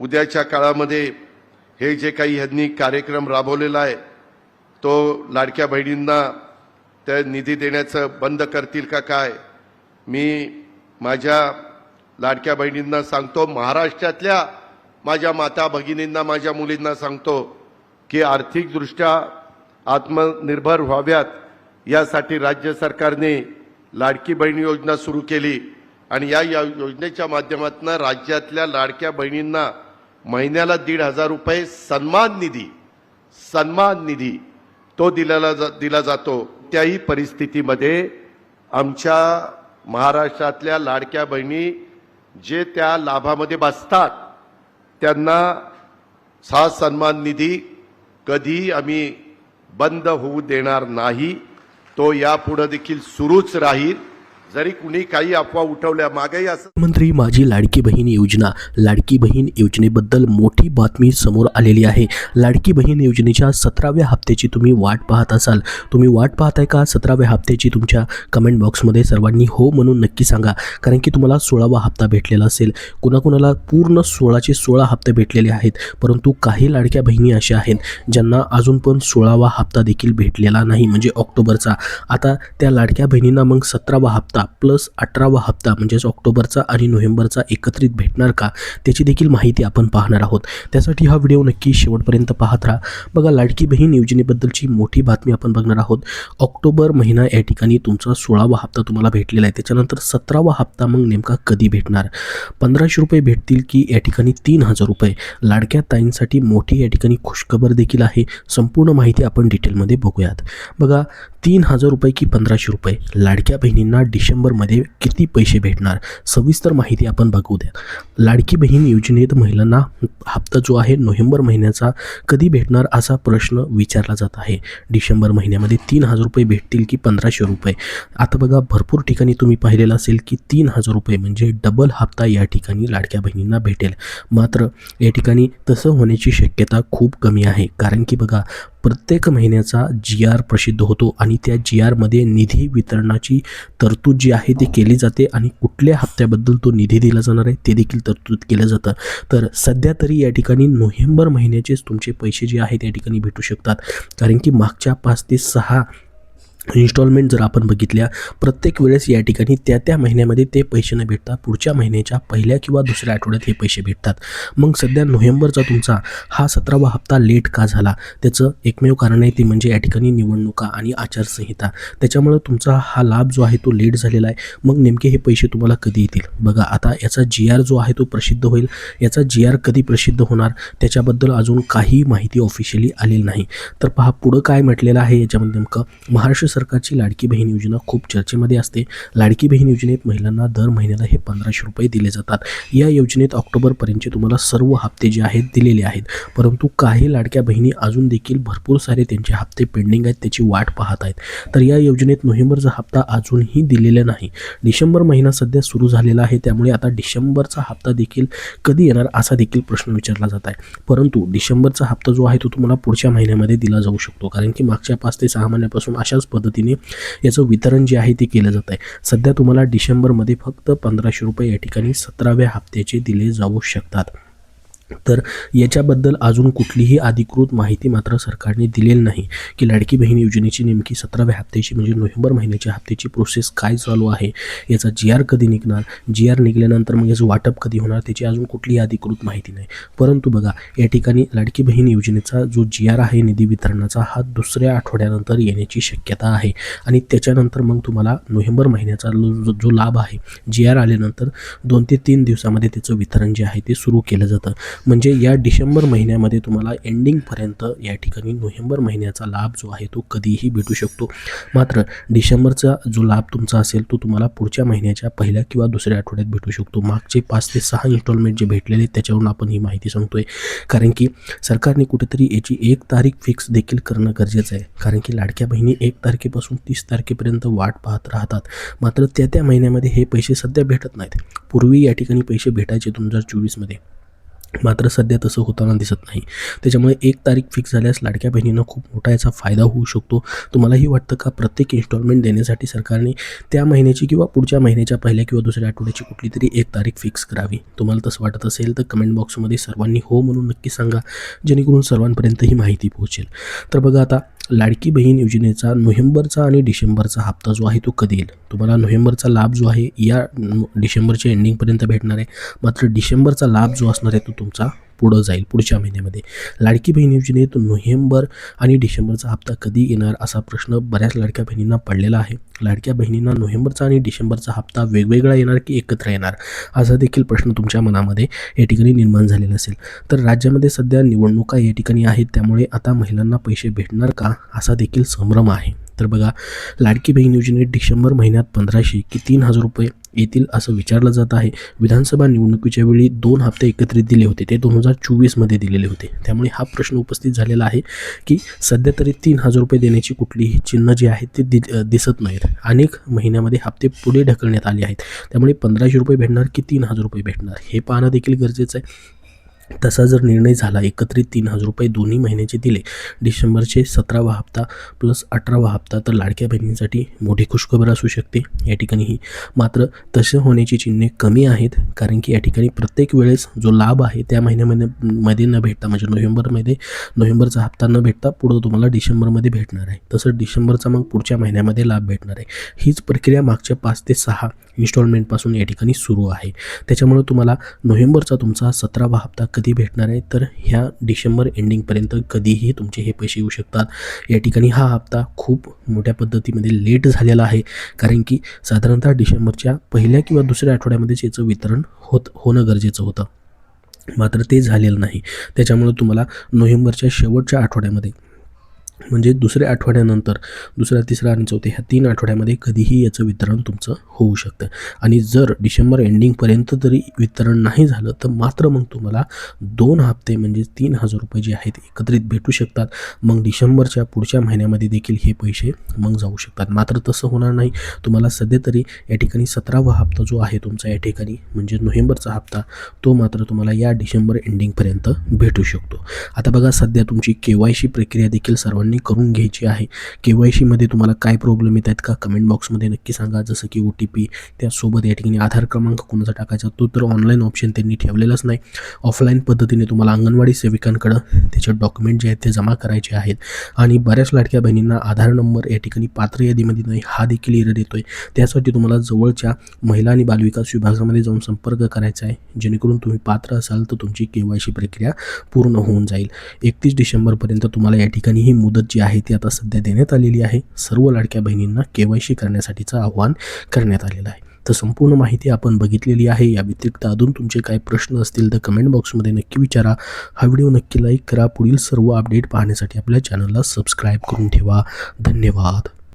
उद्याच्या काळामध्ये हे जे काही ह्यांनी कार्यक्रम राबवलेला आहे तो लाडक्या बहिणींना त्या निधी देण्याचं बंद करतील का काय। मी माझ्या लाडक्या बहिणींना सांगतो, महाराष्ट्रातल्या माझ्या माता भगिनींना, माझ्या मुलींना सांगतो की आर्थिकदृष्ट्या आत्मनिर्भर व्हाव्यात यासाठी राज्य सरकारने लाडकी बहीण योजना सुरू केली आणि या योजनेच्या माध्यमातून राज्यातल्या लाडक्या बहिणींना महिन्याला 1,500 रुपये सन्मान निधी तो दिला जातो। त्याही परिस्थितीमध्ये आमच्या महाराष्ट्रातल्या लाडक्या बहिणी जे त्या लाभामध्ये बसतात त्यांना हा सन्मान निधी कधी आम्ही बंद होऊ देणार नाही, तो यापुढे देखील सुरूच राहील। जरी कुणी काही अफवा उठवल्या मागेही असं मंत्री माझी लाडकी बहीण योजना, लाडकी बहीण योजनेबद्दल मोठी बातमी समोर आलेली आहे। लाडकी बहीण योजनेच्या 17व्या हप्त्याची तुम्ही वाट पाहत असाल, तुम्ही वाट पाहताय का 17व्या हप्त्याची? तुमच्या कमेंट बॉक्समध्ये सर्वांनी हो म्हणून नक्की सांगा, कारण की तुम्हाला 16वा हप्ता भेटलेला असेल। कुणाकुणाला पूर्ण 16चे 16 हप्ते भेटलेले आहेत, परंतु काही लाडक्या बहिणी अशा आहेत ज्यांना अजून पण 16वा हप्ता देखील भेटलेला नाही, म्हणजे ऑक्टोबरचा। आता त्या लाडक्या बहिणींना मग 17वा हप्ता प्लस 18वा हप्ता म्हणजेच ऑक्टोबरचा आणि नोव्हेंबरचा एकत्रित भेटणार का, त्याची देखील माहिती आपण पाहणार आहोत। त्यासाठी हा व्हिडिओ नक्की शेवटपर्यंत पाहत राहा। बघा, लाडकी बहीण योजनेबद्दलची मोठी बातमी आपण बघणार आहोत। ऑक्टोबर महिना या ठिकाणी तुमचा 16वा हप्ता तुम्हाला भेटलेला आहे, त्याच्यानंतर 17वा हप्ता मग नेमका कधी भेटणार? 1500 रुपये भेटतील की या ठिकाणी 3000 रुपये? लाडक्या ताईंसाठी मोठी या ठिकाणी खुशखबर देखील आहे, संपूर्ण माहिती आपण डिटेलमध्ये बघूयात। बघा, 3000 रुपये की 1500 रुपये, लाडक्या बहिणींना डिसेंबरमध्ये किती पैसे भेटणार, सविस्तर माहिती आपण बघू द्या। लाडकी बहीण योजनेत महिलांना हप्ता जो आहे नोव्हेंबर महिन्याचा कधी भेटणार असा प्रश्न विचारला जात आहे। डिसेंबर महिन्यामध्ये 3000 रुपये भेटतील की 1500 रुपये? आता बघा, भरपूर ठिकाणी तुम्ही पाहिलेलं असेल की 3000 रुपये म्हणजे डबल हप्ता या ठिकाणी लाडक्या बहिणींना भेटेल। मात्र या ठिकाणी तसं होण्याची शक्यता खूप कमी आहे, कारण की बघा, प्रत्येक महिन्याचा GR प्रसिद्ध होतो आणि त्या GR मध्ये निधी वितरणाची तरतूद जी आहे ती केली जाते आणि कुठल्या हप्त्याबद्दल तो निधी दिला जाणार आहे ते देखील तरतूद केलं जातं। तर सध्या तरी या ठिकाणी नोव्हेंबर महिन्याचेच तुमचे पैसे जे आहेत या ठिकाणी भेटू शकतात, कारण की मागच्या 5 ते 6 इन्स्टॉलमेंट जर आपण बघितल्या, प्रत्येक वेळेस या ठिकाणी त्या महिन्यामध्ये ते पैसे न भेटता पुढच्या महिन्याच्या पहिल्या किंवा दुसऱ्या आठवड्यात हे पैसे भेटतात। मग सध्या नोव्हेंबरचा तुमचा हा 17वा हप्ता लेट का झाला, त्याचं एकमेव कारण आहे ते म्हणजे या ठिकाणी निवडणुका आणि आचारसंहिता, त्याच्यामुळे तुमचा हा लाभ जो आहे तो लेट झालेला आहे। मग नेमके हे पैसे तुम्हाला कधी येतील? बघा, आता याचा GR जो आहे तो प्रसिद्ध होईल, याचा GR कधी प्रसिद्ध होणार त्याच्याबद्दल अजून काही माहिती ऑफिशियली आलेली नाही। तर पहा पुढं काय म्हटलेलं आहे याच्यामध्ये नेमकं। महाराष्ट्र सरकारची लाडकी बहीण योजना खूप चर्चेमध्ये असते। लाडकी बहीण योजनेत महिलांना दर महिन्याला हे 1500 रुपये दिले जातात। या योजनेत ऑक्टोबरपर्यंतचे तुम्हाला सर्व हप्ते जे आहेत दिलेले आहेत, परंतु काही लाडक्या बहिणी अजून देखील भरपूर सारे त्यांचे हप्ते पेंडिंग आहेत, त्याची वाट पाहत आहेत। तर या योजनेत नोव्हेंबरचा हप्ता अजूनही दिलेला नाही। डिसेंबर महिना सध्या सुरू झालेला आहे, त्यामुळे आता डिसेंबरचा हप्ता देखील कधी येणार असा देखील प्रश्न विचारला जात आहे। परंतु डिसेंबरचा हप्ता जो आहे तो तुम्हाला पुढच्या महिन्यामध्ये दिला जाऊ शकतो, कारण की मागच्या 5 ते 6 महिन्यापासून अशाच पद्धतीने याचं वितरण जे आहे ते केलं जात आहे। सध्या तुम्हाला डिसेंबरमध्ये फक्त 1500 रुपये या ठिकाणी 17व्या हप्त्याचे दिले जाऊ शकतात। तर याच्याबद्दल अजून कुठलीही अधिकृत माहिती मात्र सरकारने दिलेली नाही की लाडकी बहीण योजनेची नेमकी 17व्या हप्त्याची म्हणजे नोव्हेंबर महिन्याच्या हप्त्याची प्रोसेस काय चालू आहे, याचा GR कधी निघणार, GR निघाल्यानंतर मग याचं वाटप कधी होणार, त्याची अजून कुठलीही अधिकृत माहिती नाही। परंतु बघा, या ठिकाणी लाडकी बहीण योजनेचा जो GR आहे निधी वितरणाचा हा दुसऱ्या आठवड्यानंतर येण्याची शक्यता आहे आणि त्याच्यानंतर मग तुम्हाला नोव्हेंबर महिन्याचा जो लाभ आहे GR आल्यानंतर 2 ते 3 दिवसामध्ये त्याचं वितरण जे आहे ते सुरू केलं जातं। म्हणजे या डिसेंबर महिन्यामध्ये तुम्हाला एंडिंगपर्यंत या ठिकाणी नोव्हेंबर महिन्याचा लाभ जो आहे तो कधीही भेटू शकतो। मात्र डिसेंबरचा जो लाभ तुमचा असेल तो तुम्हाला पुढच्या महिन्याच्या पहिल्या किंवा दुसऱ्या आठवड्यात भेटू शकतो। मागचे 5 ते 6 इन्स्टॉलमेंट जे भेटलेले त्याच्यावरून आपण ही माहिती सांगतोय, कारण की सरकारने कुठेतरी याची 1 तारीख फिक्स देखील करणं गरजेचं आहे, कारण की लाडक्या बहिणी 1 तारखेपासून 30 तारखेपर्यंत वाट पाहत राहतात। मात्र त्या महिन्यामध्ये हे पैसे सध्या भेटत नाहीत। पूर्वी या ठिकाणी पैसे भेटायचे 2024 मध्ये, मात्र सध्या तसं होताना दिसत नाही. त्याच्यामुळे एक तारीख फिक्स झाल्यास लाडक्या बहिणींना खूप मोठा याचा फायदा होऊ शकतो. तुम्हालाही वाटतं का प्रत्येक इन्स्टॉलमेंट देण्यासाठी सरकारने त्या महिन्याची किंवा पुढच्या महिन्याच्या पहिल्या किंवा दुसऱ्या आठवड्याची कुठली तरी एक तारीख फिक्स करावी? तुम्हाला तसं वाटत असेल तर कमेंट बॉक्समध्ये सर्वांनी हो म्हणून नक्की सांगा, जेणेकरून सर्वांपर्यंत ही माहिती पोहोचेल. तर बघा, आता लाडकी बहीण योजनेचा नोव्हेंबरचा आणि डिसेंबरचा हप्ता जो आहे तो कधी येईल? तुम्हाला नोव्हेंबरचा लाभ जो आहे या डिसेंबरच्या एंडिंगपर्यंत भेटणार आहे. मात्र डिसेंबरचा लाभ जो असणार आहे तो तुमचा पुढं जाईल, पुढच्या महिन्यामध्ये. लाडकी बहीण योजनेत नोव्हेंबर आणि डिसेंबरचा हप्ता कधी येणार असा प्रश्न बऱ्याच लाडक्या बहिणींना पडलेला आहे. लाडक्या बहिणींना नोव्हेंबरचा आणि डिसेंबरचा हप्ता वेगवेगळा येणार की एकत्र येणार, असा देखील प्रश्न तुमच्या मनामध्ये या ठिकाणी निर्माण झालेला असेल. तर राज्यामध्ये सध्या निवडणुका या ठिकाणी आहेत, त्यामुळे आता महिलांना पैसे भेटणार का असा देखील संभ्रम आहे. तर बघा, लाडकी बहीण योजनेत डिसेंबर महिन्यात 1500 की 3000 रुपये येतील असं विचारलं जात आहे. विधानसभा निवडणुकीच्या वेळी 2 हप्ते एकत्रित दिले होते, ते 2024मध्ये दिलेले होते. त्यामुळे हा प्रश्न उपस्थित झालेला आहे की सध्या तरी 3000 रुपये देण्याची कुठलीही चिन्ह जी आहेत ते दिसत नाहीत. अनेक महिन्यामध्ये हप्ते पुढे ढकलण्यात आले आहेत. त्यामुळे 1500 रुपये भेटणार की 3000 रुपये भेटणार हे पाहणं देखील गरजेचं आहे. तसा जर निर्णय झाला, एकत्रित 3000 रुपये दोन्ही महिन्याचे दिले, डिसेंबरचे 17वा हप्ता प्लस 18वा हप्ता, तर लाडक्या बहिणींसाठी मोठी खुशखबर असू शकते या ठिकाणीही. मात्र तसं होण्याची चिन्हे कमी आहेत, कारण की या ठिकाणी प्रत्येक वेळेस जो लाभ आहे त्या महिन्यामध्ये न भेटता, म्हणजे नोव्हेंबरचा हप्ता न भेटता पुढं तुम्हाला डिसेंबरमध्ये भेटणार आहे. तसं डिसेंबरचा मग पुढच्या महिन्यामध्ये लाभ भेटणार आहे. हीच प्रक्रिया मागच्या 5 ते 6 इन्स्टॉलमेंटपासून या ठिकाणी सुरू आहे. त्याच्यामुळे तुम्हाला नोव्हेंबरचा तुमचा 17वा हप्ता कधी भेटणार आहे, तर ह्या डिसेंबर एंडिंगपर्यंत कधीही तुमचे हे पैसे येऊ शकतात. या ठिकाणी हा हप्ता खूप मोठ्या पद्धतीमध्ये लेट झालेला आहे, कारण की साधारणतः डिसेंबरच्या पहिल्या किंवा दुसऱ्या आठवड्यामध्येच याचं वितरण होणं गरजेचं होतं. मात्र ते झालेलं नाही. त्याच्यामुळे तुम्हाला नोव्हेंबरच्या शेवटच्या आठवड्यामध्ये, म्हणजे दुसऱ्या आठवड्यानंतर, दुसऱ्या, तिसरा आणि चौथ्या ह्या 3 आठवड्यामध्ये कधीही याचं वितरण तुमचं होऊ शकतं. आणि जर डिसेंबर एंडिंगपर्यंत जरी वितरण नाही झालं, तर मात्र मग तुम्हाला 2 हप्ते म्हणजे 3000 रुपये जे आहेत एकत्रित भेटू शकतात. मग डिसेंबरच्या पुढच्या महिन्यामध्ये देखील हे पैसे मग जाऊ शकतात. मात्र तसं होणार नाही. तुम्हाला सध्या तरी या ठिकाणी 17वा हप्ता जो आहे तुमचा या ठिकाणी, म्हणजे नोव्हेंबरचा हप्ता, तो मात्र तुम्हाला या डिसेंबर एंडिंगपर्यंत भेटू शकतो. आता बघा, सध्या तुमची KYC प्रक्रिया देखील सर्वांनी करून घ्यायची आहे. KYCमध्ये तुम्हाला काय प्रॉब्लेम येत आहेत का, कमेंट बॉक्समध्ये नक्की सांगा. जसं की OTP, त्यासोबत या ठिकाणी आधार क्रमांक कोणाचा टाकायचा, तो तर ऑनलाईन ऑप्शन त्यांनी ठेवलेलाच नाही. ऑफलाईन पद्धतीने तुम्हाला अंगणवाडी सेविकांकडं त्याचे डॉक्युमेंट जे आहेत ते जमा करायचे आहेत. आणि बऱ्याच लाडक्या बहिणींना आधार नंबर या ठिकाणी पात्र यादीमध्ये नाही, हा देखील एरर येतोय. त्यासाठी तुम्हाला जवळच्या महिला आणि बालविकास विभागामध्ये जाऊन संपर्क करायचा आहे, जेणेकरून तुम्ही पात्र असाल तर तुमची KYC प्रक्रिया पूर्ण होऊन जाईल. 31 डिसेंबरपर्यंत तुम्हाला या ठिकाणी ही मुदत जी आहे ती आता सध्या देण्यात आलेली आहे. सर्व लाडक्या बहिणींना KYC करण्यासाठीचं आवाहन करण्यात आलेलं आहे. तर संपूर्ण माहिती आपण बघितलेली आहे. या व्यतिरिक्त अजून तुमचे काही प्रश्न असतील तर कमेंट बॉक्समध्ये नक्की विचारा. हा व्हिडिओ नक्की लाईक करा. पुढील सर्व अपडेट पाहण्यासाठी आपल्या चॅनलला सबस्क्राईब करून ठेवा. धन्यवाद.